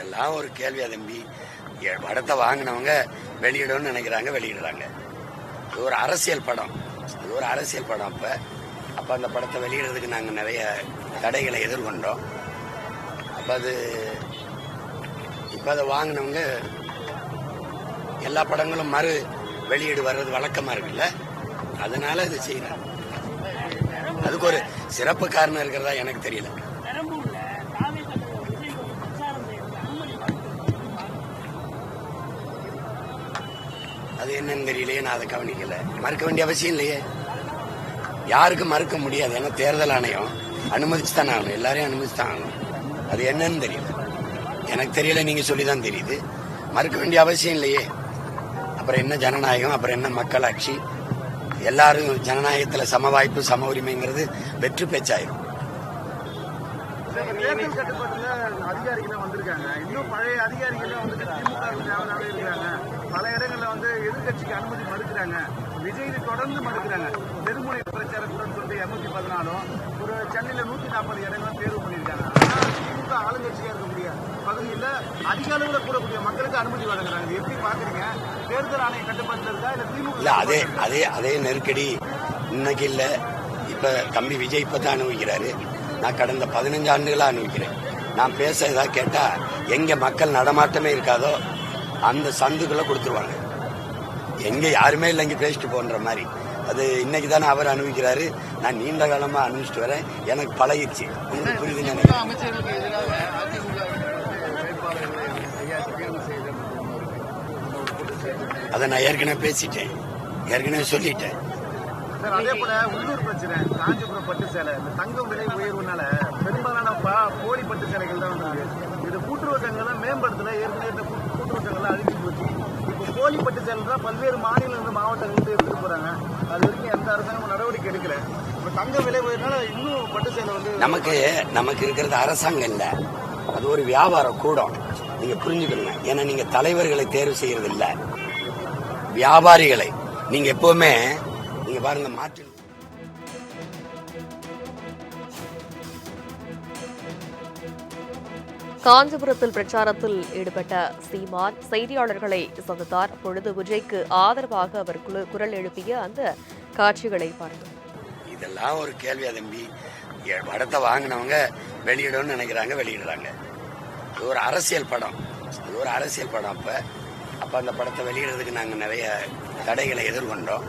இதெல்லாம் ஒரு கேள்வியா தம்பி? படத்தை வாங்கினவங்க வெளியிடணும்னு நினைக்கிறாங்க, வெளியிடுறாங்க. இது ஒரு அரசியல் படம், இது ஒரு அரசியல் படம். அப்ப அந்த படத்தை வெளியிடுறதுக்கு நாங்கள் நிறைய தடைகளை எதிர்கொண்டோம். இப்ப அதை வாங்கினவங்க எல்லா படங்களும் மறு வெளியீடு வர்றது வழக்கமா இருக்குல்ல, அதனால இது செய்யறாங்க. அதுக்கு ஒரு சிறப்பு காரணம் இருக்கிறதா எனக்கு தெரியல. அது என்னன்னு தெரியலையே, நான் அதை கவனிக்கல. மறுக்க வேண்டிய அவசியம் இல்லையே, யாருக்கும் மறுக்க முடியாது. ஏன்னா தேர்தல் ஆணையம் அனுமதிச்சு தானே ஆகணும், எல்லாரையும் அனுமதிச்சு தான் ஆகணும். அது என்னன்னு தெரியல, எனக்கு தெரியல, நீங்க சொல்லிதான் தெரியுது. மறுக்க வேண்டிய அவசியம் இல்லையே. அப்புறம் என்ன ஜனநாயகம், அப்புறம் என்ன மக்களாட்சி? எல்லாரும் ஜனநாயகத்துல சம வாய்ப்பு சம உரிமைங்கிறது வெற்று பேச்சாயிரும். தேர்தல் கட்டுப்பாட்டுல அதிகாரிகள் வந்திருக்காங்க, இன்னும் பழைய அதிகாரிகள் வந்து திமுக இருக்காங்க. பல இடங்கள்ல வந்து எதிர்கட்சிக்கு அனுமதி மறுக்கிறாங்க. விஜய் தொடர்ந்து மறுக்கிறாங்க. தெருமுனை பிரச்சாரத்துடன் சொல்லி 214 ஒரு சென்னையில 140 இடங்களும் தேர்வு பண்ணியிருக்காங்க. திமுக ஆளுங்கட்சியா இருக்கக்கூடிய பகுதியில் அதிக அளவுல கூடக்கூடிய மக்களுக்கு அனுமதி வழங்குறாங்க. எப்படி பாக்குறீங்க? தேர்தல் ஆணைய கட்டுப்பாட்டுல இருக்கா இல்ல திமுக? இல்ல, அதே நெருக்கடி இன்னைக்கு இல்ல. இப்ப தம்பி விஜய் இப்பதான் அனுபவிக்கிறாரு. நான் கடந்த 15 ஆண்டுகளா அனுபவிக்கிறேன். நான் பேச ஏதாவது கேட்டா எங்க மக்கள் நடமாட்டமே இருக்காதோ அந்த சந்துக்குள்ள கொடுத்துருவாங்க. எங்க யாருமே இல்லை இங்க பேசிட்டு போன்ற மாதிரி. அது இன்னைக்கு தானே அவர் அனுபவிக்கிறாரு. நான் நீண்ட காலமா அனுபவிச்சுட்டு வரேன், எனக்கு பழகிடுச்சு. உங்களுக்கு புரியுது நினைக்கிறேன். அதை நான் ஏற்கனவே பேசிட்டேன், ஏற்கனவே சொல்லிட்டேன். அதே போல உள்ளூர் பிரச்சனை, காஞ்சிபுரம் பட்டு சேலை, இந்த தங்கம் விலை உயர்வுனால பெரும்பாலான போலி பட்டு சேலைகள் தான் வந்தது. இது கூட்டுறவு சங்கங்களை மேம்படுத்தல, ஏற்கனவே கூட்டுறவு சங்கங்கள் அழிஞ்சு போச்சு. இப்போ போலி பட்டு சேலை தான் பல்வேறு மாநிலங்கள் மாவட்டங்களுக்கு எடுத்துட்டு போறாங்க. அது வரைக்கும் எந்த அரசாங்கமும் நடவடிக்கை எடுக்கல. இப்போ தங்க விலை உயர்னால இன்னும் பட்டு சேலை வந்து நமக்கு இருக்கிறது அரசாங்கம் இல்ல, அது ஒரு வியாபார கூடம். நீங்க புரிஞ்சுக்கணும். ஏன்னா நீங்க தலைவர்களை தேர்வு செய்யறது இல்ல, வியாபாரிகளை. நீங்க எப்பவுமே நீங்க பாருங்க மாற்று. காஞ்சிபுரத்தில் பிரச்சாரத்தில் ஈடுபட்ட சீமான் செய்தியாளர்களை சந்தித்தார். அப்பொழுது விஜய்க்கு ஆதரவாக அவர் குரல் எழுப்பிய அந்த காட்சிகளை பார்த்தோம். இதெல்லாம் ஒரு கேள்வியா தம்பி? படத்தை வாங்கினவங்க வெளியிடணும்னு நினைக்கிறாங்க, வெளியிடுறாங்க. இது ஒரு அரசியல் படம், இது ஒரு அரசியல் படம். அப்ப அந்த படத்தை வெளியிடுறதுக்கு நாங்க நிறைய தடைகளை எதிர்கொண்டோம்.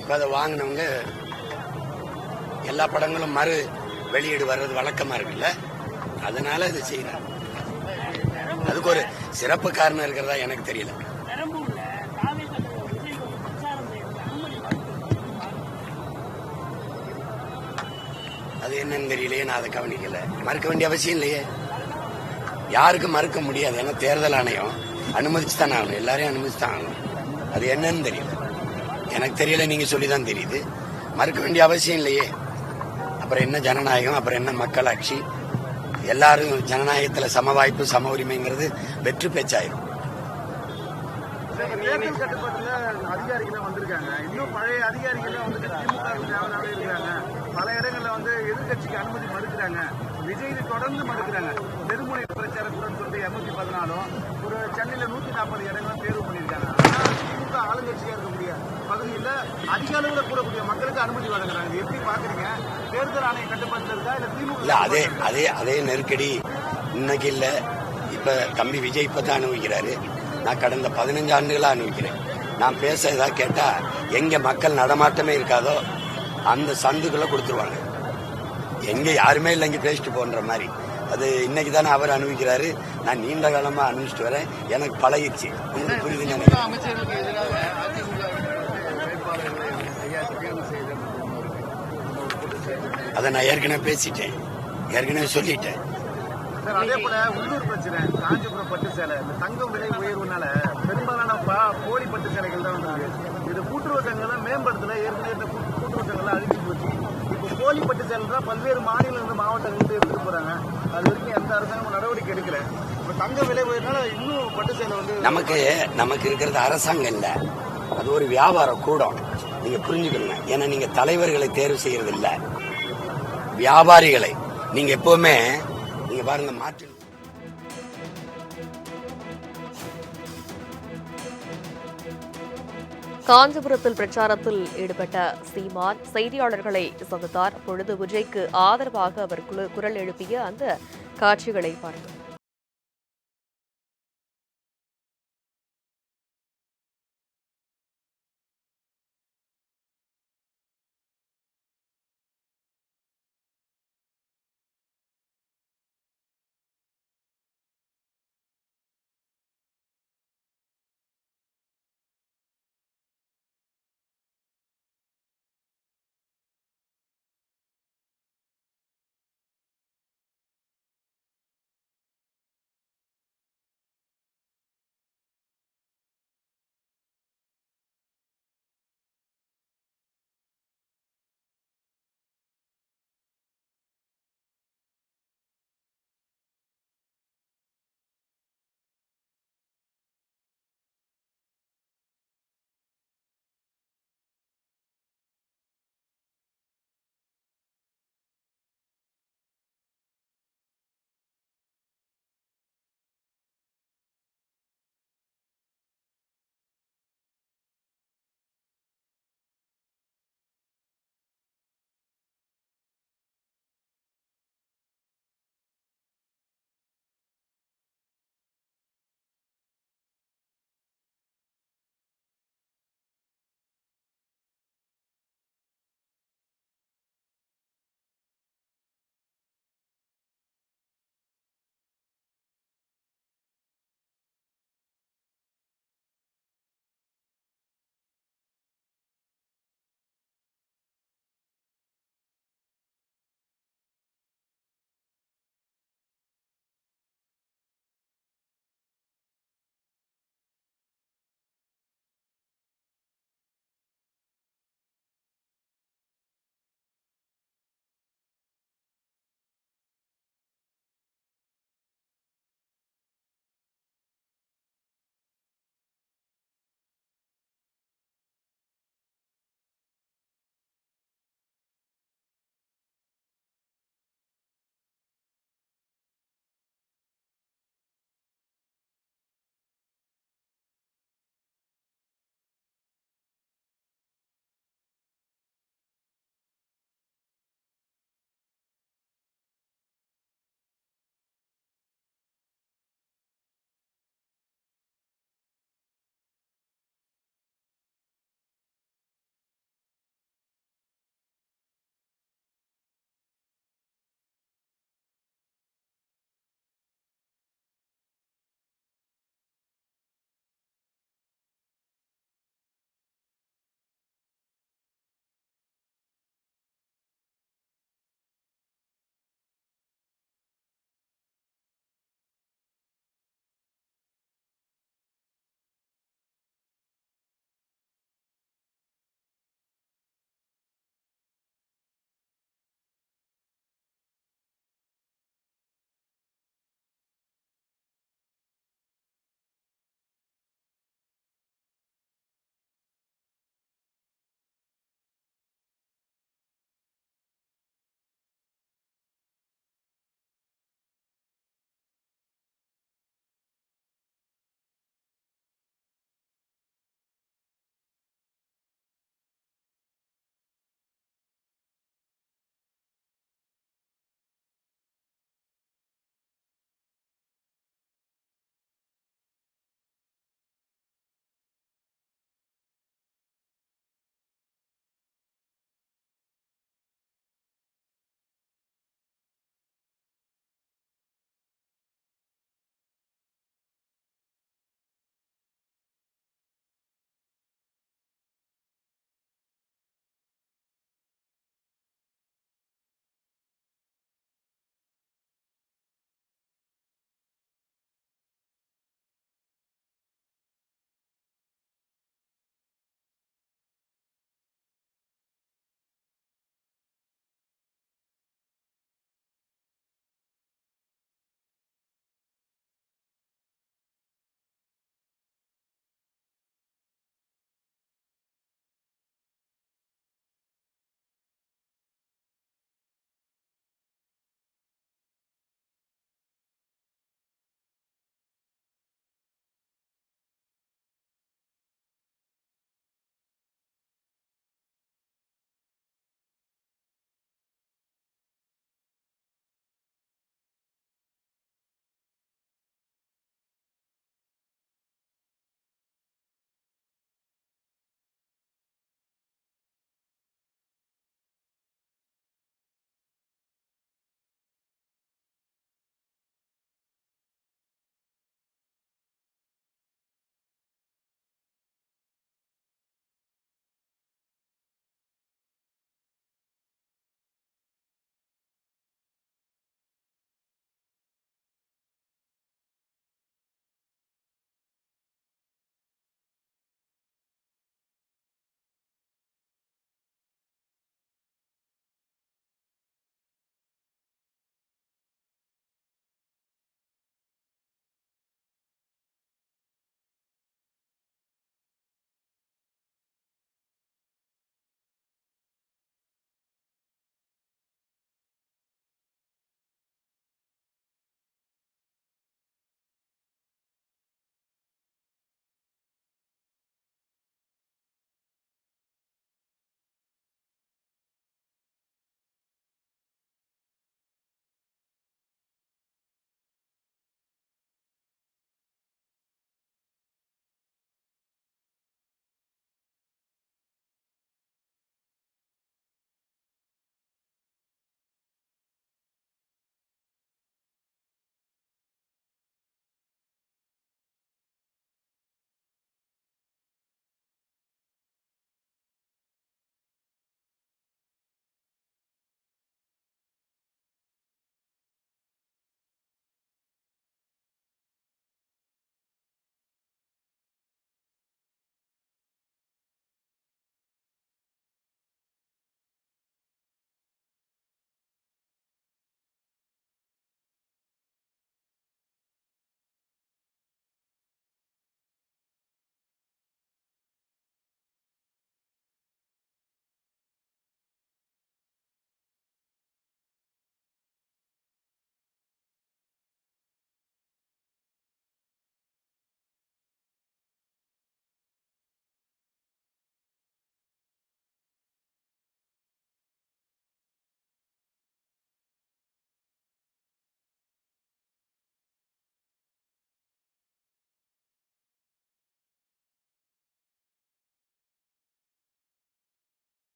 இப்ப அதை வாங்கினவங்க எல்லா படங்களும் மறு வெளியீடு வர்றது வழக்கமா இருக்குல்ல, அதனால இது செய்யறாங்க. அதுக்கு ஒரு சிறப்பு காரணம் இருக்கிறதா எனக்கு தெரியல. அது என்னன்னு தெரியலையே, நான் அதை கவனிக்கல. மறுக்க வேண்டிய அவசியம் இல்லையே, யாருக்கும் மறுக்க முடியாது. ஏன்னா தேர்தல் ஆணையம் அனுமதிச்சு தானே ஆகணும், எல்லாரையும் அனுமதிச்சு தான் ஆகணும். அது என்னன்னு தெரியல, எனக்கு தெரியல, நீங்க சொல்லிதான் தெரியுது. மறுக்க வேண்டிய அவசியம் இல்லையே. அப்புறம் என்ன ஜனநாயகம், அப்புறம் என்ன மக்களாட்சி? எல்லாரும் ஜனநாயகத்துல சம வாய்ப்பு சம உரிமைங்கிறது வெற்று பேச்சாயிரும். தேர்தல் கட்டுப்பாட்டுல அதிகாரிகள் வந்திருக்காங்க, இன்னும் பழைய அதிகாரிகள் வந்து திமுக இருக்காங்க. பல இடங்கள்ல வந்து எதிர்கட்சிக்கு அனுமதி மறுக்கிறாங்க. விஜய் தொடர்ந்து மறுக்கிறாங்க. தெருமுனை பிரச்சாரத்துடன் சொல்லி 214 ஒரு சென்னையில 140 இடங்களும் தேர்வு பண்ணியிருக்காங்க. திமுக ஆளுங்கட்சியா இருக்கக்கூடிய பகுதியில் அதிக அளவுல கூடக்கூடிய மக்களுக்கு அனுமதி வழங்குறாங்க. எப்படி பாக்குறீங்க? தேர்தல் ஆணைய கட்டுப்பாட்டுல இருக்கா இல்ல திமுக? இல்ல, அதே நெருக்கடி இன்னைக்கு இல்ல. இப்ப தம்பி விஜய் இப்பதான் அனுபவிக்கிறாரு. நான் கடந்த 15 ஆண்டுகளா அனுபவிக்கிறேன். நான் பேச ஏதாவது கேட்டா எங்க மக்கள் நடமாட்டமே இருக்காதோ அந்த சந்துக்குள்ள கொடுத்துருவாங்க. எங்க யாருமே இல்லை இங்க பேசிட்டு போன்ற மாதிரி. அது இன்னைக்கு தானே அவர் அனுபவிக்கிறாரு. நான் நீண்ட காலமா அனுபவிச்சுட்டு வரேன், எனக்கு பழகிடுச்சு. உங்களுக்கு புரியுது நினைக்கிறேன். அதை நான் ஏற்கனவே பேசிட்டேன், ஏற்கனவே சொல்லிட்டேன். அதே போல உள்ளூர் பிரச்சனை, காஞ்சிபுரம் பட்டு சேலை, இந்த தங்கம் விலை உயர்வுனால பெரும்பாலான போலி பட்டு சேலைகள் தான் வந்தது. இது கூட்டுறவு சங்கங்களை மேம்படுத்தல, ஏற்கனவே கூட்டுறவு சங்கங்கள் அழிஞ்சு போச்சு. இப்போ போலி பட்டு சேலை தான் பல்வேறு மாநிலங்கள் மாவட்டங்களுக்கு எடுத்துட்டு போறாங்க. அது வரைக்கும் எந்த அரசாங்கமும் நடவடிக்கை எடுக்கல. இப்போ தங்க விலை உயர்னால இன்னும் பட்டு சேலை வந்து நமக்கு இருக்கிறது அரசாங்கம் இல்ல, அது ஒரு வியாபார கூடம். நீங்க புரிஞ்சுக்கணும். ஏன்னா நீங்க தலைவர்களை தேர்வு செய்யறது இல்ல, வியாபாரிகளை. நீங்க எப்பவுமே நீங்க பாருங்க மாற்றில் காஞ்சிபுரத்தில் பிரச்சாரத்தில் ஈடுபட்ட சீமான் செய்தியாளர்களை சந்தித்தார். அப்பொழுது விஜய்க்கு ஆதரவாக அவர் குரல் எழுப்பிய அந்த காட்சிகளை பார்த்தோம்.